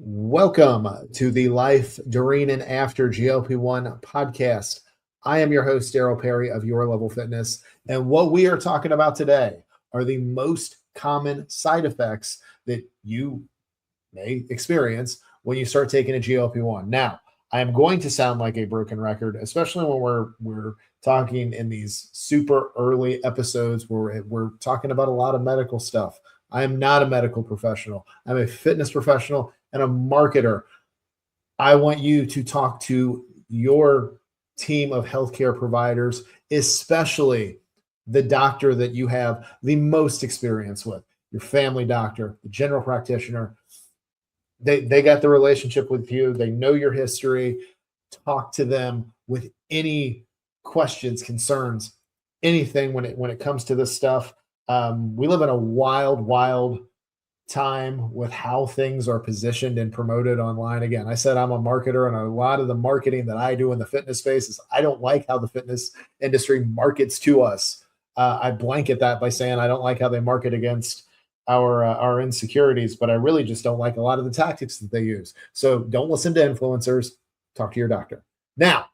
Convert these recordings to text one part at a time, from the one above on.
Welcome to the Life During and After GLP-1 podcast. I am your host, Daryl Perry of Your Level Fitness. And what we are talking about today are the most common side effects that you may experience when you start taking a GLP-1. Now, I am going to sound like a broken record, especially when we're talking in these super early episodes where we're talking about a lot of medical stuff. I am not a medical professional. I'm a fitness professional and a marketer. I want you to talk to your team of healthcare providers, especially the doctor that you have the most experience with, your family doctor, the general practitioner. They got the relationship with you. They know your history. Talk to them with any questions, concerns, anything when it comes to this stuff. We live in a wild time with how things are positioned and promoted online. Again, I said I'm a marketer, and a lot of the marketing that I do in the fitness space is I don't like how the fitness industry markets to us. I blanket that by saying I don't like how they market against our insecurities, but I really just don't like a lot of the tactics that they use. So don't listen to influencers. Talk to your doctor. Now,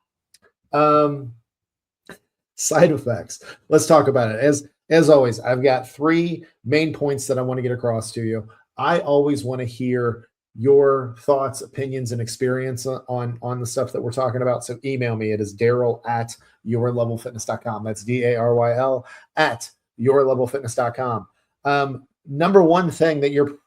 side effects. Let's talk about it. As always, I've got three main points that I want to get across to you. I always want to hear your thoughts, opinions, and experience on the stuff that we're talking about. So email me. It is Daryl@yourlevelfitness.com. That's DARYL at yourlevelfitness.com. Number one thing that you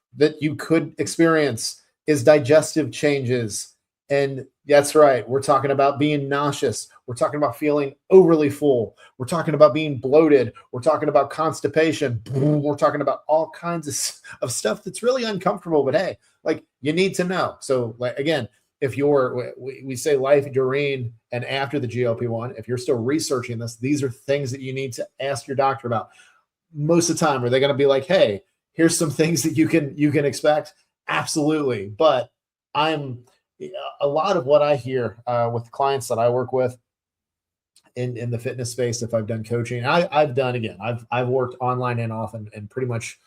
could experience is digestive changes. And that's right. We're talking about being nauseous. We're talking about feeling overly full. We're talking about being bloated. We're talking about constipation. We're talking about all kinds of stuff that's really uncomfortable. But hey, like, you need to know. So, like, again, if we say life during and after the GLP-1, if you're still researching this, these are things that you need to ask your doctor about. Most of the time, are they going to be like, hey, here's some things that you can expect? Absolutely. But a lot of what I hear with clients that I work with in the fitness space, if I've done coaching, I've worked online and off in pretty much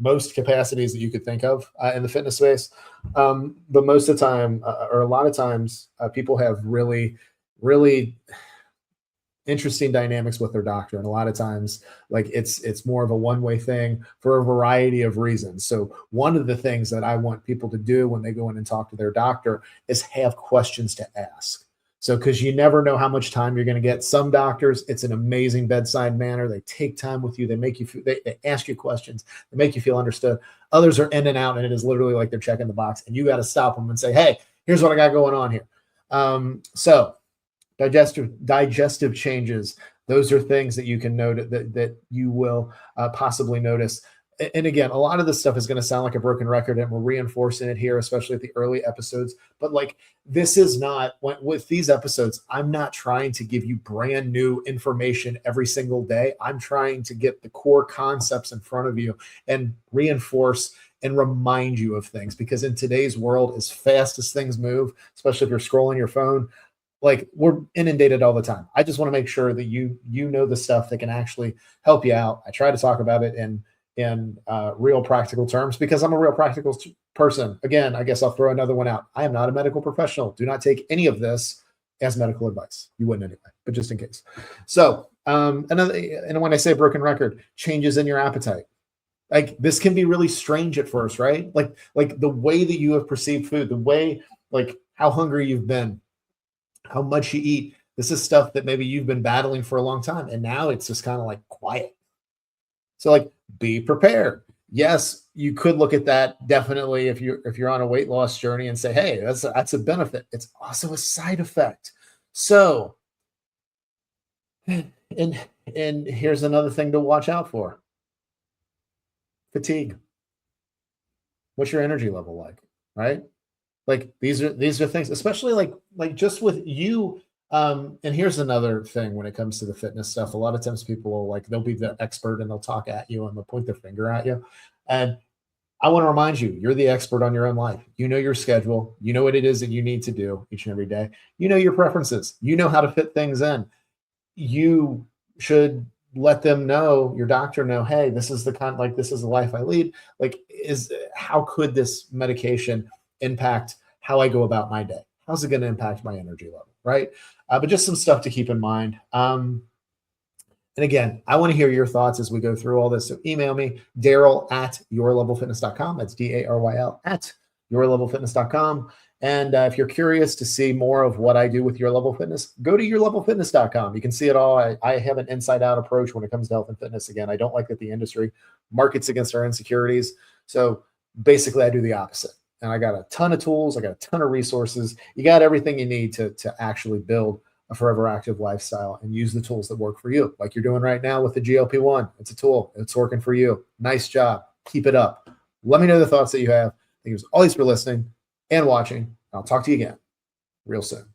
most capacities that you could think of in the fitness space. But most of the time, or a lot of times, people have really interesting dynamics with their doctor. And a lot of times, like, it's more of a one-way thing for a variety of reasons. So one of the things that I want people to do when they go in and talk to their doctor is have questions to ask. So, because you never know how much time you're going to get. Some doctors, it's an amazing bedside manner. They take time with you. They make you they ask you questions. They make you feel understood. Others are in and out, and it is literally like they're checking the box, and you got to stop them and say, hey, here's what I got going on here. So digestive changes, those are things that you can note that you will possibly notice. And again, a lot of this stuff is going to sound like a broken record, and we're reinforcing it here, especially at the early episodes. But like, this is not, with these episodes, I'm not trying to give you brand new information every single day. I'm trying to get the core concepts in front of you and reinforce and remind you of things, because in today's world, as fast as things move, especially if you're scrolling your phone, like, we're inundated all the time. I just want to make sure that you know the stuff that can actually help you out. I try to talk about it in real practical terms, because I'm a real practical person. Again, I guess I'll throw another one out. I am not a medical professional. Do not take any of this as medical advice. You wouldn't anyway, but just in case. So and when I say broken record, changes in your appetite. Like, this can be really strange at first, right? Like the way that you have perceived food, the way, like, how hungry you've been, how much you eat. This is stuff that maybe you've been battling for a long time, and now it's just kind of like quiet. So, like, be prepared. Yes, you could look at that definitely if you're on a weight loss journey and say, hey, that's a benefit. It's also a side effect. So, and here's another thing to watch out for: fatigue. What's your energy level like, right? Like, these are things, especially like just with you. And here's another thing when it comes to the fitness stuff. A lot of times people will, they'll be the expert and they'll talk at you and they'll point their finger at you. And I want to remind you, you're the expert on your own life. You know your schedule. You know what it is that you need to do each and every day. You know your preferences. You know how to fit things in. You should let them know, your doctor know, hey, this is the life I lead. How could this medication impact how I go about my day? How's it going to impact my energy level, right? But just some stuff to keep in mind. And again, I want to hear your thoughts as we go through all this. So email me, Daryl at yourlevelfitness.com. That's Daryl at yourlevelfitness.com. And if you're curious to see more of what I do with Your Level Fitness, go to yourlevelfitness.com. You can see it all. I have an inside-out approach when it comes to health and fitness. Again, I don't like that the industry markets against our insecurities. So basically, I do the opposite. And I got a ton of tools. I got a ton of resources. You got everything you need to actually build a forever active lifestyle and use the tools that work for you, like you're doing right now with the GLP-1. It's a tool. It's working for you. Nice job. Keep it up. Let me know the thoughts that you have. Thank you always for listening and watching. I'll talk to you again real soon.